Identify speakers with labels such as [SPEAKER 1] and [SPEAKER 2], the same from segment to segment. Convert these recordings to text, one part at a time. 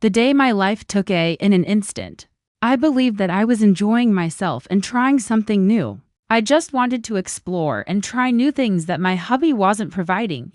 [SPEAKER 1] The day my life took in an instant. I believed that I was enjoying myself and trying something new. I just wanted to explore and try new things that my hubby wasn't providing,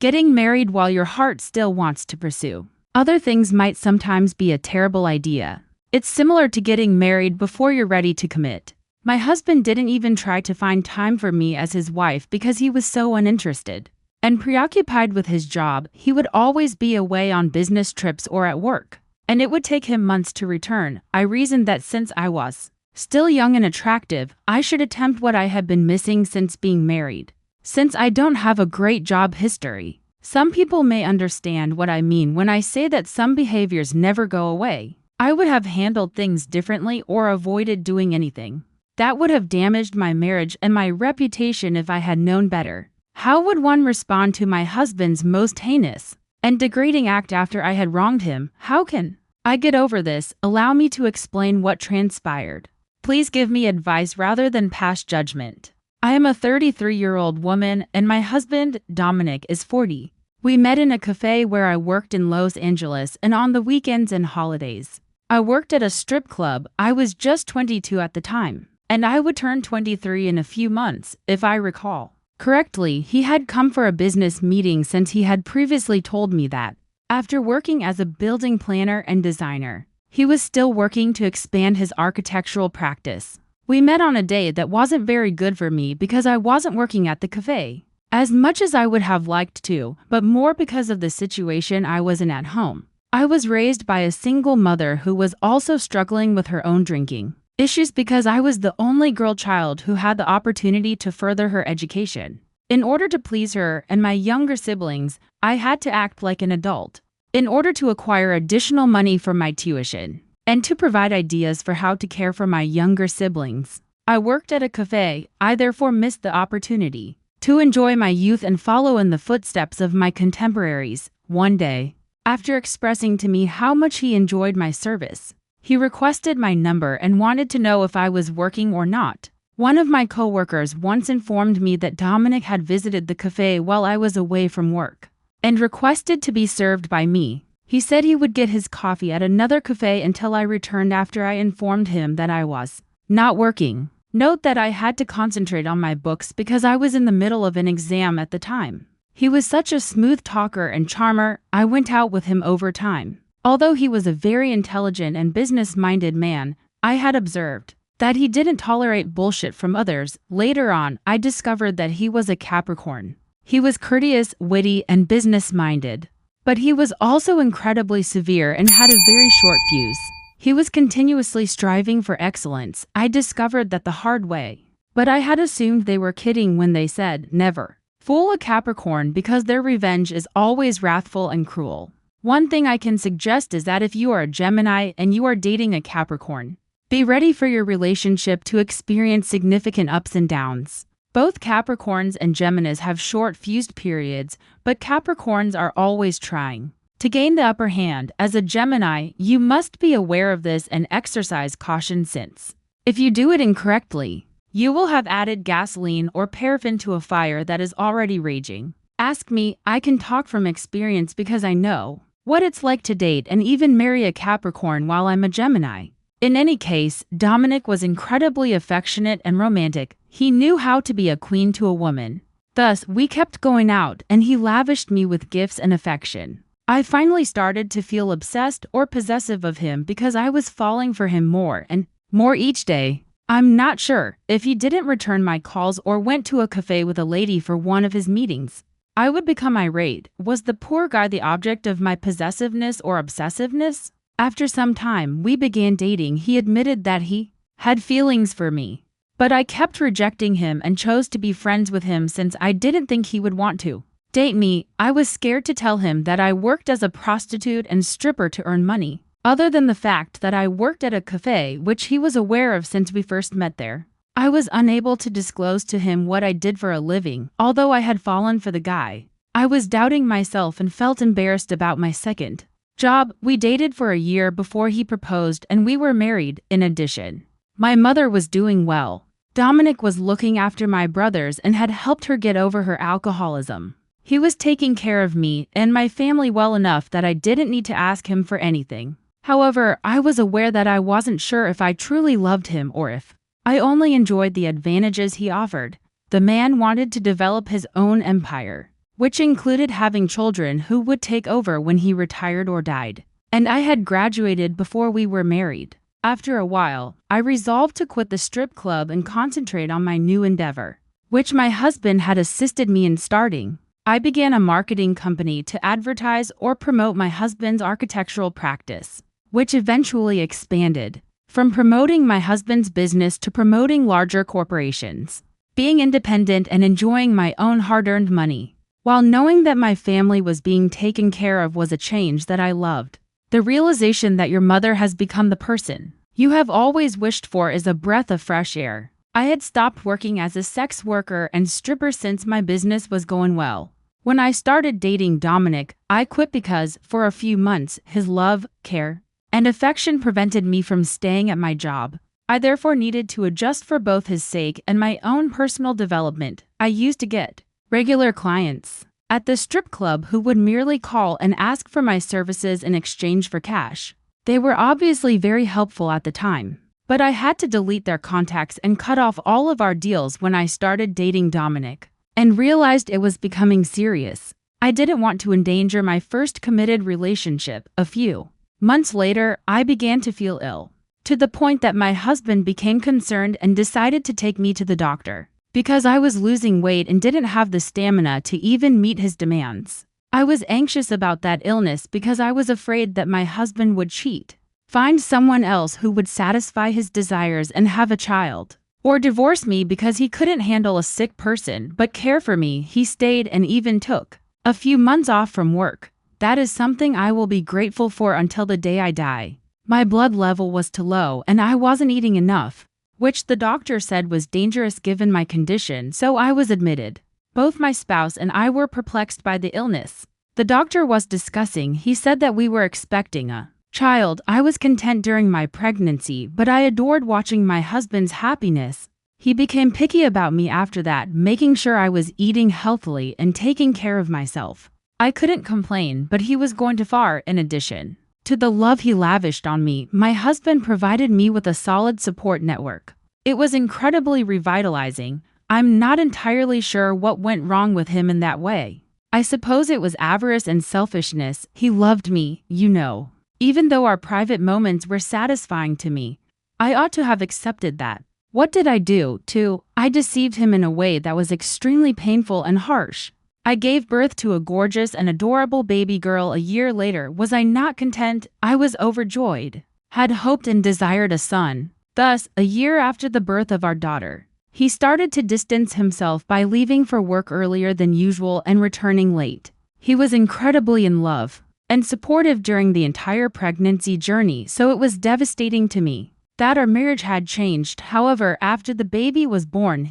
[SPEAKER 1] Getting married while your heart still wants to pursue other things might sometimes be a terrible idea. It's similar to getting married before you're ready to commit. My husband didn't even try to find time for me as his wife because he was so uninterested and preoccupied with his job. He would always be away on business trips or at work, and it would take him months to return. I reasoned that since I was still young and attractive, I should attempt what I had been missing since being married. Since I don't have a great job history, some people may understand what I mean when I say that some behaviors never go away. I would have handled things differently or avoided doing anything that would have damaged my marriage and my reputation if I had known better. How would one respond to my husband's most heinous and degrading act after I had wronged him? How can I get over this? Allow me to explain what transpired. Please give me advice rather than pass judgment. I am a 33-year-old woman and my husband, Dominic, is 40. We met in a cafe where I worked in Los Angeles and on the weekends and holidays. I worked at a strip club. I was just 22 at the time, and I would turn 23 in a few months, if I recall correctly. He had come for a business meeting since he had previously told me that, after working as a building planner and designer, he was still working to expand his architectural practice. We met on a day that wasn't very good for me because I wasn't working at the cafe as much as I would have liked to, but more because of the situation I was in at home. I was raised by a single mother who was also struggling with her own drinking issues because I was the only girl child who had the opportunity to further her education. In order to please her and my younger siblings, I had to act like an adult in order to acquire additional money for my tuition and to provide ideas for how to care for my younger siblings. I worked at a cafe. I therefore missed the opportunity to enjoy my youth and follow in the footsteps of my contemporaries. One day, after expressing to me how much he enjoyed my service, he requested my number and wanted to know if I was working or not. One of my coworkers once informed me that Dominic had visited the cafe while I was away from work and requested to be served by me. He said he would get his coffee at another cafe until I returned after I informed him that I was not working. Note that I had to concentrate on my books because I was in the middle of an exam at the time. He was such a smooth talker and charmer. I went out with him over time. Although he was a very intelligent and business-minded man, I had observed that he didn't tolerate bullshit from others. Later on, I discovered that he was a Capricorn. He was courteous, witty, and business-minded, but he was also incredibly severe and had a very short fuse. He was continuously striving for excellence. I discovered that the hard way, but I had assumed they were kidding when they said, "Never fool a Capricorn because their revenge is always wrathful and cruel." One thing I can suggest is that if you are a Gemini and you are dating a Capricorn, be ready for your relationship to experience significant ups and downs. Both Capricorns and Geminis have short fused periods, but Capricorns are always trying to gain the upper hand. As a Gemini, you must be aware of this and exercise caution, since if you do it incorrectly, you will have added gasoline or paraffin to a fire that is already raging. Ask me, I can talk from experience because I know what it's like to date and even marry a Capricorn while I'm a Gemini. In any case, Dominic was incredibly affectionate and romantic. He knew how to be a queen to a woman. Thus, we kept going out and he lavished me with gifts and affection. I finally started to feel obsessed or possessive of him because I was falling for him more and more each day. I'm not sure if he didn't return my calls or went to a cafe with a lady for one of his meetings, I would become irate. Was the poor guy the object of my possessiveness or obsessiveness? After some time, we began dating. He admitted that he had feelings for me, but I kept rejecting him and chose to be friends with him since I didn't think he would want to date me. I was scared to tell him that I worked as a prostitute and stripper to earn money, other than the fact that I worked at a cafe, which he was aware of since we first met there. I was unable to disclose to him what I did for a living, although I had fallen for the guy. I was doubting myself and felt embarrassed about my second job. We dated for a year before he proposed and we were married. In addition, my mother was doing well. Dominic was looking after my brothers and had helped her get over her alcoholism. He was taking care of me and my family well enough that I didn't need to ask him for anything. However, I was aware that I wasn't sure if I truly loved him or if I only enjoyed the advantages he offered. The man wanted to develop his own empire, which included having children who would take over when he retired or died. And I had graduated before we were married. After a while, I resolved to quit the strip club and concentrate on my new endeavor, which my husband had assisted me in starting. I began a marketing company to advertise or promote my husband's architectural practice, which eventually expanded from promoting my husband's business to promoting larger corporations, being independent and enjoying my own hard-earned money, while knowing that my family was being taken care of was a change that I loved. The realization that your mother has become the person you have always wished for is a breath of fresh air. I had stopped working as a sex worker and stripper since my business was going well. When I started dating Dominic, I quit because, for a few months, his love, care, and affection prevented me from staying at my job. I therefore needed to adjust for both his sake and my own personal development. I used to get regular clients at the strip club who would merely call and ask for my services in exchange for cash. They were obviously very helpful at the time, but I had to delete their contacts and cut off all of our deals when I started dating Dominic and realized it was becoming serious. I didn't want to endanger my first committed relationship. A few months later, I began to feel ill, to the point that my husband became concerned and decided to take me to the doctor because I was losing weight and didn't have the stamina to even meet his demands. I was anxious about that illness because I was afraid that my husband would cheat, find someone else who would satisfy his desires and have a child, or divorce me because he couldn't handle a sick person but care for me. He stayed and even took a few months off from work. That is something I will be grateful for until the day I die. My blood level was too low and I wasn't eating enough, which the doctor said was dangerous given my condition, so I was admitted. Both my spouse and I were perplexed by the illness the doctor was discussing. He said that we were expecting a child. I was content during my pregnancy, but I adored watching my husband's happiness. He became picky about me after that, making sure I was eating healthily and taking care of myself. I couldn't complain, but he was going too far. In addition to the love he lavished on me, my husband provided me with a solid support network. It was incredibly revitalizing. I'm not entirely sure what went wrong with him in that way. I suppose it was avarice and selfishness. He loved me, you know. Even though our private moments were satisfying to me, I ought to have accepted that. What did I do, too? I deceived him in a way that was extremely painful and harsh. I gave birth to a gorgeous and adorable baby girl a year later. Was I not content? I was overjoyed. Had hoped and desired a son. Thus, a year after the birth of our daughter, he started to distance himself by leaving for work earlier than usual and returning late. He was incredibly in love and supportive during the entire pregnancy journey, so it was devastating to me that our marriage had changed. However, after the baby was born,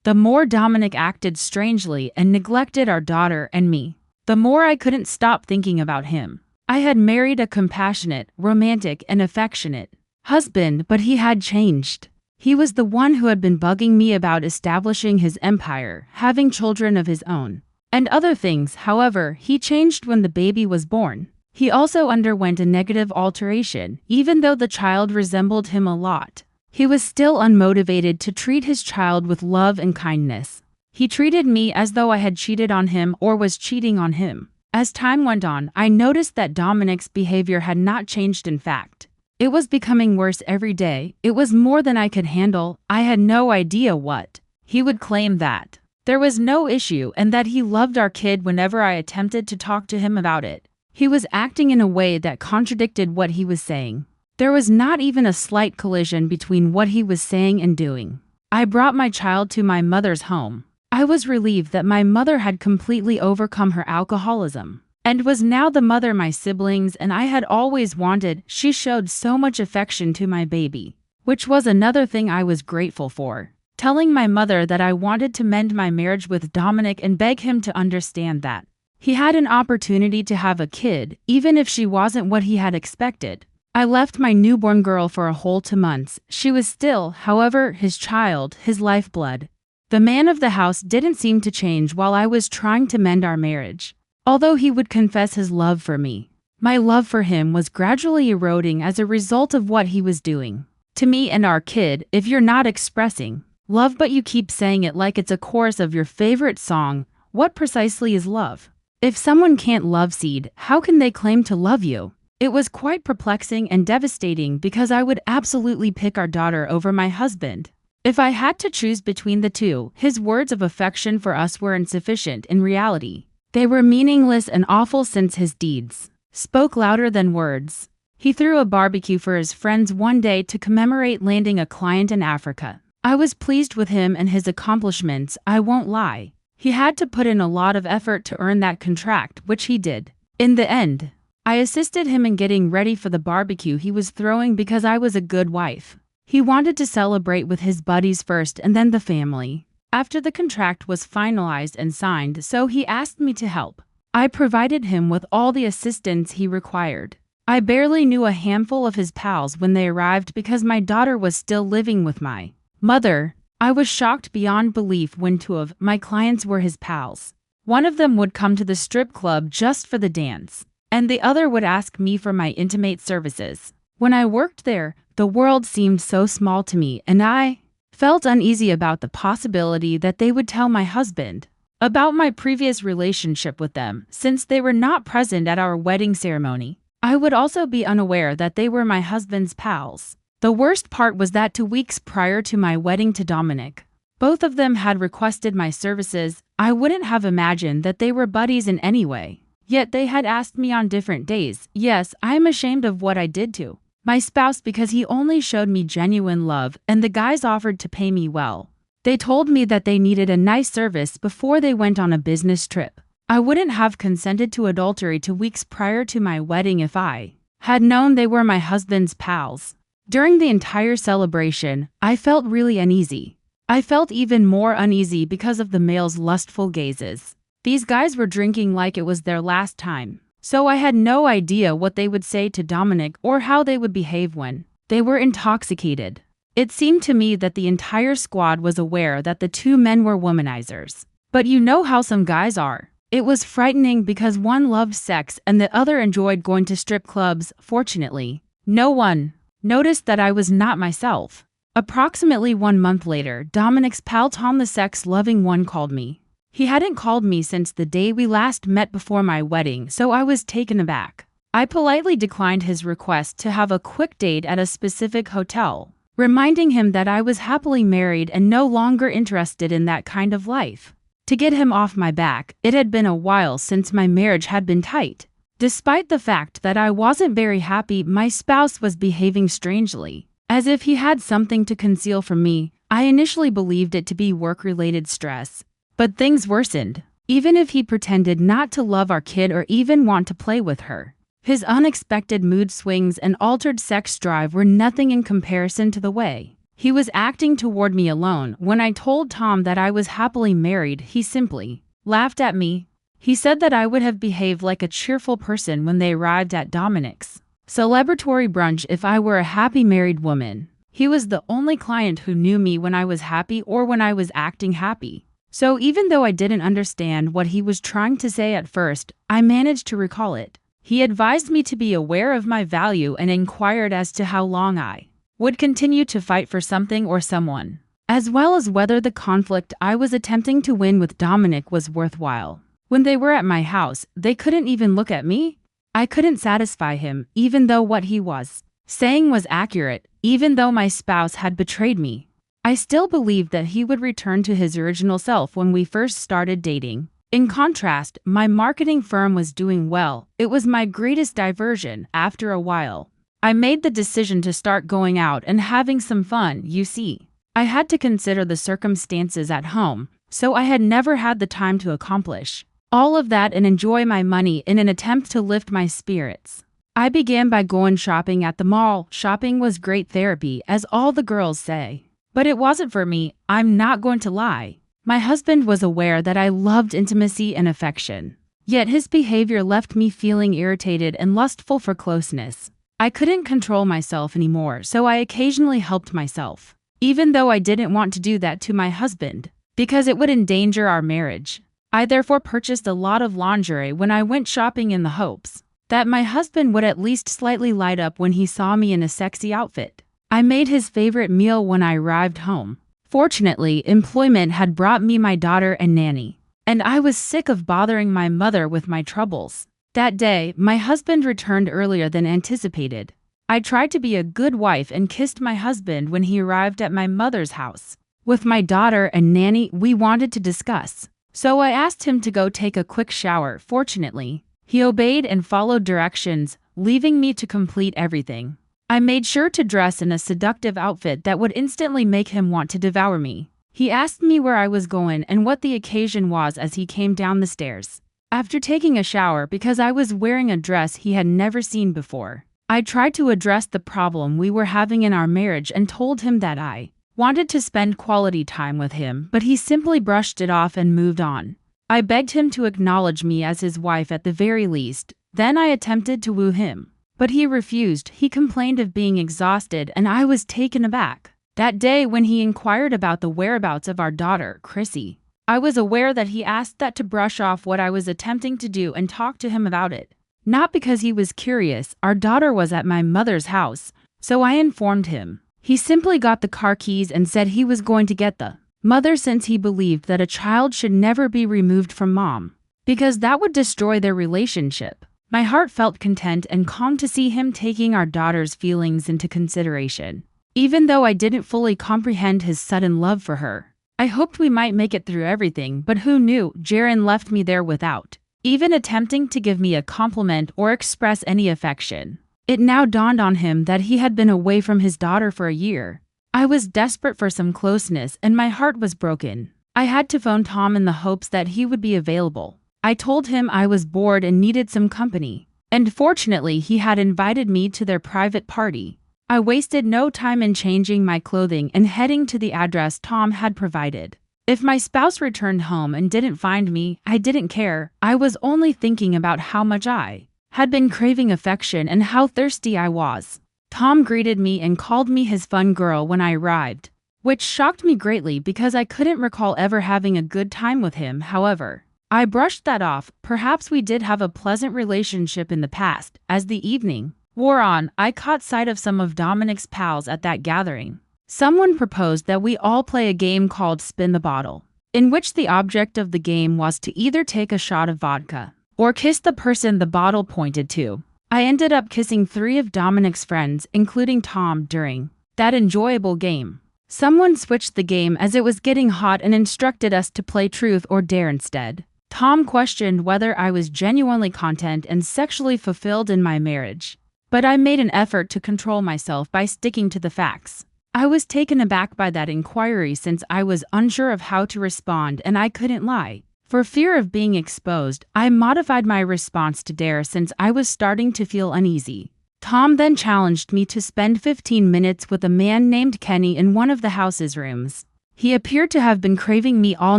[SPEAKER 1] the more Dominic acted strangely and neglected our daughter and me, the more I couldn't stop thinking about him. I had married a compassionate, romantic, and affectionate husband, but he had changed. He was the one who had been bugging me about establishing his empire, having children of his own, and other things. However, he changed when the baby was born. He also underwent a negative alteration. Even though the child resembled him a lot, he was still unmotivated to treat his child with love and kindness. He treated me as though I had cheated on him or was cheating on him. As time went on, I noticed that Dominic's behavior had not changed. In fact, it was becoming worse every day. It was more than I could handle. I had no idea what. He would claim that there was no issue and that he loved our kid whenever I attempted to talk to him about it. He was acting in a way that contradicted what he was saying. There was not even a slight collision between what he was saying and doing. I brought my child to my mother's home. I was relieved that my mother had completely overcome her alcoholism and was now the mother my siblings and I had always wanted. She showed so much affection to my baby, which was another thing I was grateful for. Telling my mother that I wanted to mend my marriage with Dominic and beg him to understand that he had an opportunity to have a kid, even if she wasn't what he had expected. I left my newborn girl for a whole 2 months. She was still, however, his child, his lifeblood. The man of the house didn't seem to change while I was trying to mend our marriage. Although he would confess his love for me, my love for him was gradually eroding as a result of what he was doing to me and our kid. If you're not expressing love but you keep saying it like it's a chorus of your favorite song, what precisely is love? If someone can't love seed, how can they claim to love you? It was quite perplexing and devastating because I would absolutely pick our daughter over my husband. If I had to choose between the two, his words of affection for us were insufficient in reality. They were meaningless and awful since his deeds spoke louder than words. He threw a barbecue for his friends one day to commemorate landing a client in Africa. I was pleased with him and his accomplishments, I won't lie. He had to put in a lot of effort to earn that contract, which he did. In the end, I assisted him in getting ready for the barbecue he was throwing because I was a good wife. He wanted to celebrate with his buddies first and then the family after the contract was finalized and signed, so he asked me to help. I provided him with all the assistance he required. I barely knew a handful of his pals when they arrived because my daughter was still living with my mother. I was shocked beyond belief when two of my clients were his pals. One of them would come to the strip club just for the dance, and the other would ask me for my intimate services. When I worked there, the world seemed so small to me, and I felt uneasy about the possibility that they would tell my husband about my previous relationship with them, since they were not present at our wedding ceremony. I would also be unaware that they were my husband's pals. The worst part was that 2 weeks prior to my wedding to Dominic, both of them had requested my services. I wouldn't have imagined that they were buddies in any way. Yet they had asked me on different days. Yes, I am ashamed of what I did to my spouse because he only showed me genuine love, and the guys offered to pay me well. They told me that they needed a nice service before they went on a business trip. I wouldn't have consented to adultery 2 weeks prior to my wedding if I had known they were my husband's pals. During the entire celebration, I felt really uneasy. I felt even more uneasy because of the males' lustful gazes. These guys were drinking like it was their last time, so I had no idea what they would say to Dominic or how they would behave when they were intoxicated. It seemed to me that the entire squad was aware that the two men were womanizers. But you know how some guys are. It was frightening because one loved sex and the other enjoyed going to strip clubs. Fortunately, no one noticed that I was not myself. Approximately 1 month later, Dominic's pal Tom, the sex-loving one, called me. He hadn't called me since the day we last met before my wedding, so I was taken aback. I politely declined his request to have a quick date at a specific hotel, reminding him that I was happily married and no longer interested in that kind of life. To get him off my back, it had been a while since my marriage had been tight. Despite the fact that I wasn't very happy, my spouse was behaving strangely, as if he had something to conceal from me. I initially believed it to be work-related stress, but things worsened. Even if he pretended not to love our kid or even want to play with her, his unexpected mood swings and altered sex drive were nothing in comparison to the way he was acting toward me alone. When I told Tom that I was happily married, he simply laughed at me. He said that I would have behaved like a cheerful person when they arrived at Dominic's celebratory brunch if I were a happy married woman. He was the only client who knew me when I was happy or when I was acting happy. So even though I didn't understand what he was trying to say at first, I managed to recall it. He advised me to be aware of my value and inquired as to how long I would continue to fight for something or someone, as well as whether the conflict I was attempting to win with Dominic was worthwhile. When they were at my house, they couldn't even look at me. I couldn't satisfy him, even though what he was saying was accurate. Even though my spouse had betrayed me, I still believed that he would return to his original self when we first started dating. In contrast, my marketing firm was doing well. It was my greatest diversion. After a while, I made the decision to start going out and having some fun. You see, I had to consider the circumstances at home, so I had never had the time to accomplish all of that and enjoy my money in an attempt to lift my spirits. I began by going shopping at the mall. Shopping was great therapy, as all the girls say. But it wasn't for me. I'm not going to lie. My husband was aware that I loved intimacy and affection. Yet his behavior left me feeling irritated and lustful for closeness. I couldn't control myself anymore, so I occasionally helped myself, even though I didn't want to do that to my husband. because it would endanger our marriage. I therefore purchased a lot of lingerie when I went shopping in the hopes that my husband would at least slightly light up when he saw me in a sexy outfit. I made his favorite meal when I arrived home. Fortunately, employment had brought me my daughter and nanny, and I was sick of bothering my mother with my troubles. That day, my husband returned earlier than anticipated. I tried to be a good wife and kissed my husband when he arrived at my mother's house. With my daughter and nanny, we wanted to discuss, so I asked him to go take a quick shower. Fortunately, he obeyed and followed directions, leaving me to complete everything. I made sure to dress in a seductive outfit that would instantly make him want to devour me. He asked me where I was going and what the occasion was as he came down the stairs. After taking a shower because I was wearing a dress he had never seen before, I tried to address the problem we were having in our marriage and told him that I wanted to spend quality time with him, but he simply brushed it off and moved on. I begged him to acknowledge me as his wife at the very least. Then I attempted to woo him, but he refused. He complained of being exhausted, and I was taken aback. That day when he inquired about the whereabouts of our daughter, Chrissy, I was aware that he asked that to brush off what I was attempting to do and talk to him about it. Not because he was curious, our daughter was at my mother's house, so I informed him. He simply got the car keys and said he was going to get the mother since he believed that a child should never be removed from mom, because that would destroy their relationship. My heart felt content and calm to see him taking our daughter's feelings into consideration. Even though I didn't fully comprehend his sudden love for her, I hoped we might make it through everything, but who knew, Jaren left me there without even attempting to give me a compliment or express any affection. It now dawned on him that he had been away from his daughter for a year. I was desperate for some closeness and my heart was broken. I had to phone Tom in the hopes that he would be available. I told him I was bored and needed some company, and fortunately he had invited me to their private party. I wasted no time in changing my clothing and heading to the address Tom had provided. If my spouse returned home and didn't find me, I didn't care. I was only thinking about how much I had been craving affection and how thirsty I was. Tom greeted me and called me his fun girl when I arrived, which shocked me greatly because I couldn't recall ever having a good time with him. However, I brushed that off. Perhaps we did have a pleasant relationship in the past. As the evening wore on, I caught sight of some of Dominic's pals at that gathering. Someone proposed that we all play a game called Spin the Bottle, in which the object of the game was to either take a shot of vodka or kiss the person the bottle pointed to. I ended up kissing 3 of Dominic's friends, including Tom, during that enjoyable game. Someone switched the game as it was getting hot and instructed us to play truth or dare instead. Tom questioned whether I was genuinely content and sexually fulfilled in my marriage, but I made an effort to control myself by sticking to the facts. I was taken aback by that inquiry since I was unsure of how to respond and I couldn't lie. For fear of being exposed, I modified my response to dare since I was starting to feel uneasy. Tom then challenged me to spend 15 minutes with a man named Kenny in one of the house's rooms. He appeared to have been craving me all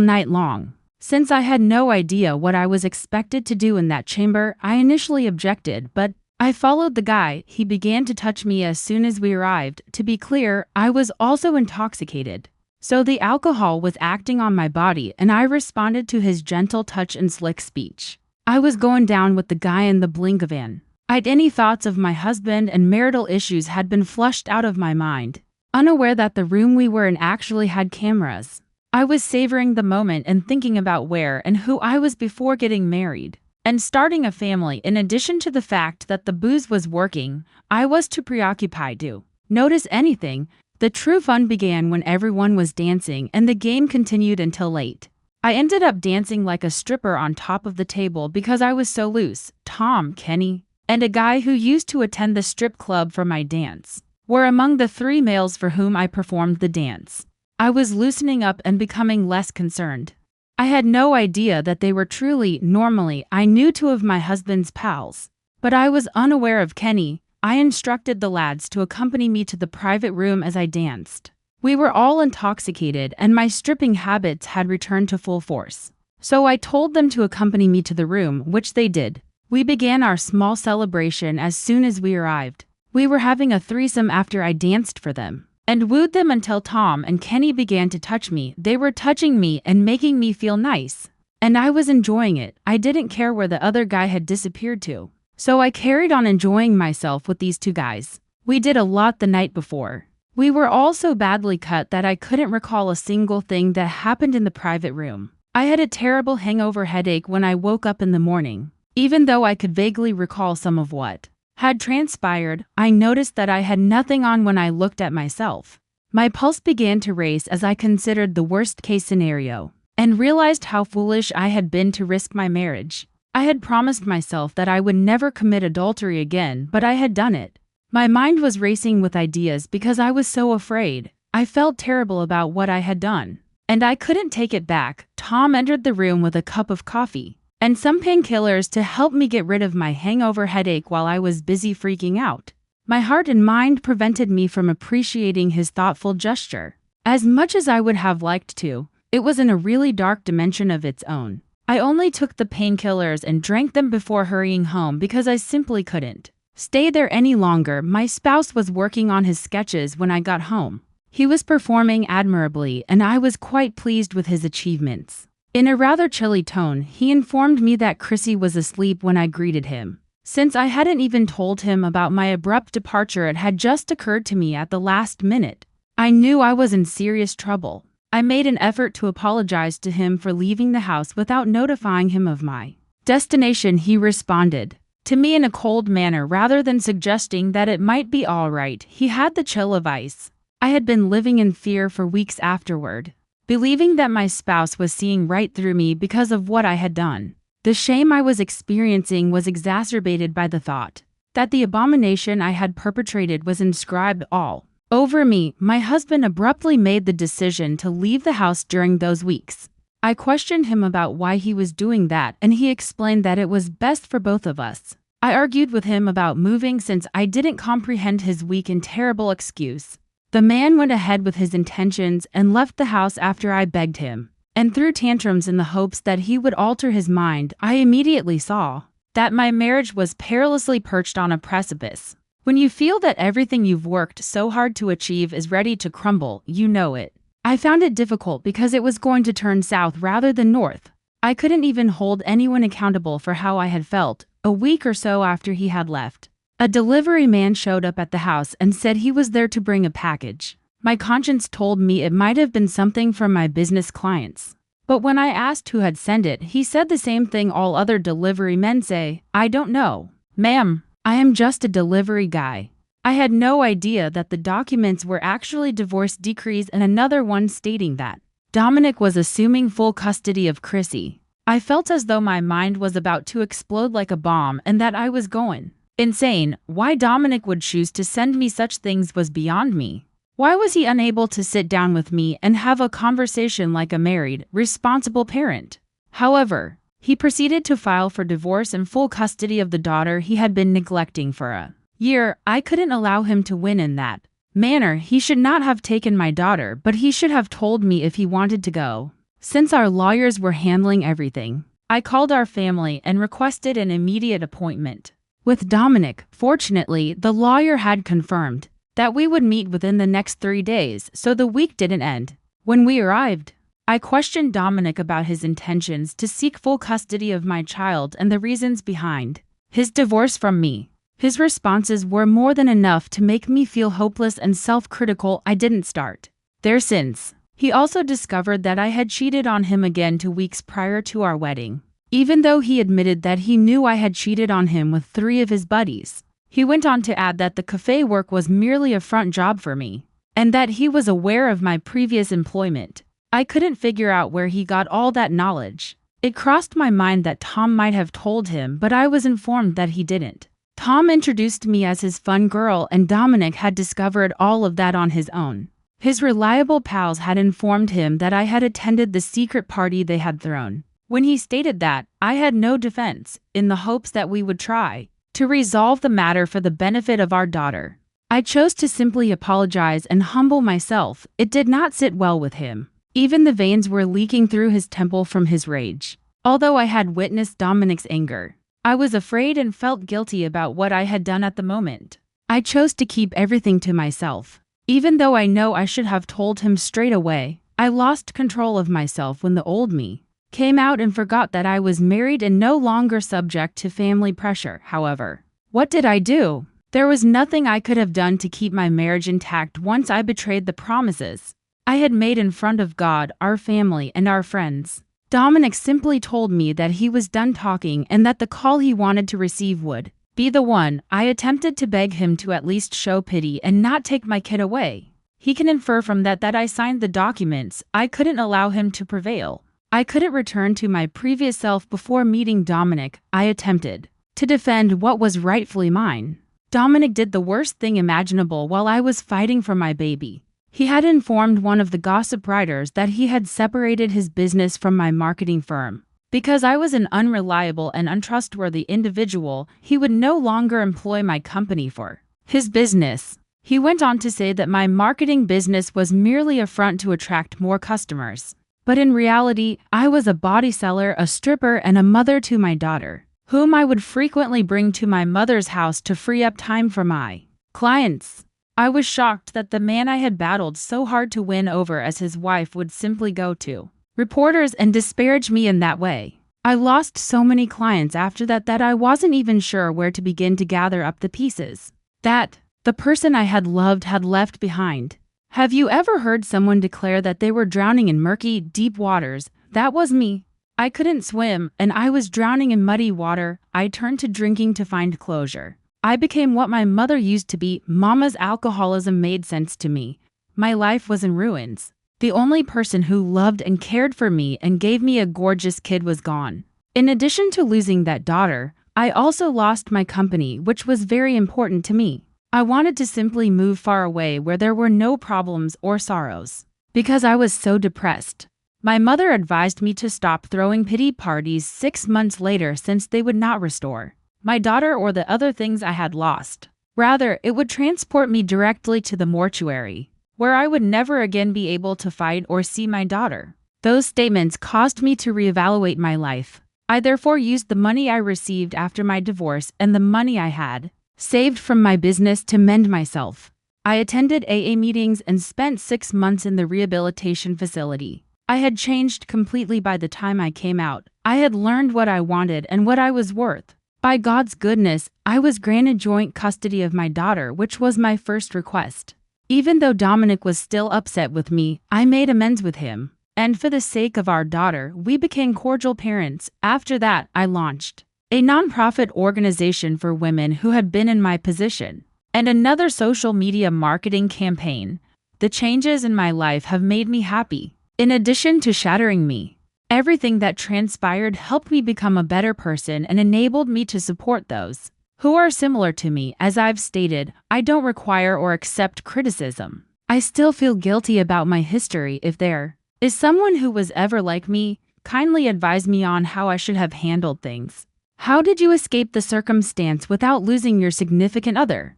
[SPEAKER 1] night long. Since I had no idea what I was expected to do in that chamber, I initially objected, but I followed the guy. He began to touch me as soon as we arrived. To be clear, I was also intoxicated, so the alcohol was acting on my body and I responded to his gentle touch and slick speech. I was going down with the guy in the blink of an eye. Any thoughts of my husband and marital issues had been flushed out of my mind, unaware that the room we were in actually had cameras. I was savoring the moment and thinking about where and who I was before getting married and starting a family. In addition to the fact that the booze was working, I was too preoccupied to notice anything. The true fun began when everyone was dancing and the game continued until late. I ended up dancing like a stripper on top of the table because I was so loose. Tom, Kenny, and a guy who used to attend the strip club for my dance were among the 3 males for whom I performed the dance. I was loosening up and becoming less concerned. I had no idea that they were truly. Normally, I knew 2 of my husband's pals, but I was unaware of Kenny. I instructed the lads to accompany me to the private room as I danced. We were all intoxicated and my stripping habits had returned to full force, so I told them to accompany me to the room, which they did. We began our small celebration as soon as we arrived. We were having a threesome after I danced for them. and wooed them until Tom and Kenny began to touch me. They were touching me and making me feel nice. And I was enjoying it. I didn't care where the other guy had disappeared to. So I carried on enjoying myself with these two guys. We did a lot the night before. We were all so badly cut that I couldn't recall a single thing that happened in the private room. I had a terrible hangover headache when I woke up in the morning. Even though I could vaguely recall some of what had transpired, I noticed that I had nothing on when I looked at myself. My pulse began to race as I considered the worst-case scenario and realized how foolish I had been to risk my marriage. I had promised myself that I would never commit adultery again, but I had done it. My mind was racing with ideas because I was so afraid. I felt terrible about what I had done, and I couldn't take it back. Tom entered the room with a cup of coffee and some painkillers to help me get rid of my hangover headache while I was busy freaking out. My heart and mind prevented me from appreciating his thoughtful gesture. As much as I would have liked to, it was in a really dark dimension of its own. I only took the painkillers and drank them before hurrying home because I simply couldn't stay there any longer. My spouse was working on his sketches when I got home. He was performing admirably, and I was quite pleased with his achievements. In a rather chilly tone, he informed me that Chrissy was asleep when I greeted him. Since I hadn't even told him about my abrupt departure, it had just occurred to me at the last minute. I knew I was in serious trouble. I made an effort to apologize to him for leaving the house without notifying him of my destination. He responded to me in a cold manner rather than suggesting that it might be all right. He had the chill of ice. I had been living in fear for weeks afterward, believing that my spouse was seeing right through me because of what I had done. The shame I was experiencing was exacerbated by the thought that the abomination I had perpetrated was inscribed all over me. My husband abruptly made the decision to leave the house during those weeks. I questioned him about why he was doing that, and he explained that it was best for both of us. I argued with him about moving since I didn't comprehend his weak and terrible excuse. The man went ahead with his intentions and left the house after I begged him and threw tantrums in the hopes that he would alter his mind. I immediately saw that my marriage was perilously perched on a precipice. When you feel that everything you've worked so hard to achieve is ready to crumble, you know it. I found it difficult because it was going to turn south rather than north. I couldn't even hold anyone accountable for how I had felt. A week or so after he had left, a delivery man showed up at the house and said he was there to bring a package. My conscience told me it might have been something from my business clients. But when I asked who had sent it, he said the same thing all other delivery men say, "I don't know, ma'am. I am just a delivery guy." I had no idea that the documents were actually divorce decrees and another one stating that Dominic was assuming full custody of Chrissy. I felt as though my mind was about to explode like a bomb and that I was going insane. Why Dominic would choose to send me such things was beyond me. Why was he unable to sit down with me and have a conversation like a married, responsible parent? However, he proceeded to file for divorce and full custody of the daughter he had been neglecting for a year. I couldn't allow him to win in that manner. He should not have taken my daughter, but he should have told me if he wanted to go. Since our lawyers were handling everything, I called our family and requested an immediate appointment with Dominic. Fortunately, the lawyer had confirmed that we would meet within the next 3 days, so the week didn't end. When we arrived, I questioned Dominic about his intentions to seek full custody of my child and the reasons behind his divorce from me. His responses were more than enough to make me feel hopeless and self-critical. I didn't start there since. He also discovered that I had cheated on him again 2 weeks prior to our wedding. Even though he admitted that he knew I had cheated on him with 3 of his buddies, he went on to add that the cafe work was merely a front job for me, and that he was aware of my previous employment. I couldn't figure out where he got all that knowledge. It crossed my mind that Tom might have told him, but I was informed that he didn't. Tom introduced me as his fun girl, and Dominic had discovered all of that on his own. His reliable pals had informed him that I had attended the secret party they had thrown. When he stated that, I had no defense, in the hopes that we would try to resolve the matter for the benefit of our daughter. I chose to simply apologize and humble myself. It did not sit well with him. Even the veins were leaking through his temple from his rage. Although I had witnessed Dominic's anger, I was afraid and felt guilty about what I had done at the moment. I chose to keep everything to myself. Even though I know I should have told him straight away, I lost control of myself when the old me came out and forgot that I was married and no longer subject to family pressure. However, what did I do? There was nothing I could have done to keep my marriage intact once I betrayed the promises I had made in front of God, our family, and our friends. Dominic simply told me that he was done talking and that the call he wanted to receive would be the one. I attempted to beg him to at least show pity and not take my kid away. He can infer from that I signed the documents. I couldn't allow him to prevail. I couldn't return to my previous self before meeting Dominic. I attempted to defend what was rightfully mine. Dominic did the worst thing imaginable while I was fighting for my baby. He had informed one of the gossip writers that he had separated his business from my marketing firm. Because I was an unreliable and untrustworthy individual, he would no longer employ my company for his business. He went on to say that my marketing business was merely a front to attract more customers. But in reality, I was a body seller, a stripper, and a mother to my daughter, whom I would frequently bring to my mother's house to free up time for my clients. I was shocked that the man I had battled so hard to win over as his wife would simply go to reporters and disparage me in that way. I lost so many clients after that I wasn't even sure where to begin to gather up the pieces that the person I had loved had left behind. Have you ever heard someone declare that they were drowning in murky, deep waters? That was me. I couldn't swim, and I was drowning in muddy water. I turned to drinking to find closure. I became what my mother used to be. Mama's alcoholism made sense to me. My life was in ruins. The only person who loved and cared for me and gave me a gorgeous kid was gone. In addition to losing that daughter, I also lost my company, which was very important to me. I wanted to simply move far away where there were no problems or sorrows, because I was so depressed. My mother advised me to stop throwing pity parties 6 months later since they would not restore my daughter or the other things I had lost. Rather, it would transport me directly to the mortuary, where I would never again be able to fight or see my daughter. Those statements caused me to reevaluate my life. I therefore used the money I received after my divorce and the money I had saved from my business to mend myself. I attended AA meetings and spent 6 months in the rehabilitation facility. I had changed completely by the time I came out. I had learned what I wanted and what I was worth. By God's goodness, I was granted joint custody of my daughter, which was my first request. Even though Dominic was still upset with me, I made amends with him. And for the sake of our daughter, we became cordial parents. After that, I launched a nonprofit organization for women who had been in my position, and another social media marketing campaign. The changes in my life have made me happy. In addition to shattering me, everything that transpired helped me become a better person and enabled me to support those who are similar to me. As I've stated, I don't require or accept criticism. I still feel guilty about my history. If there is someone who was ever like me, kindly advise me on how I should have handled things. How did you escape the circumstance without losing your significant other?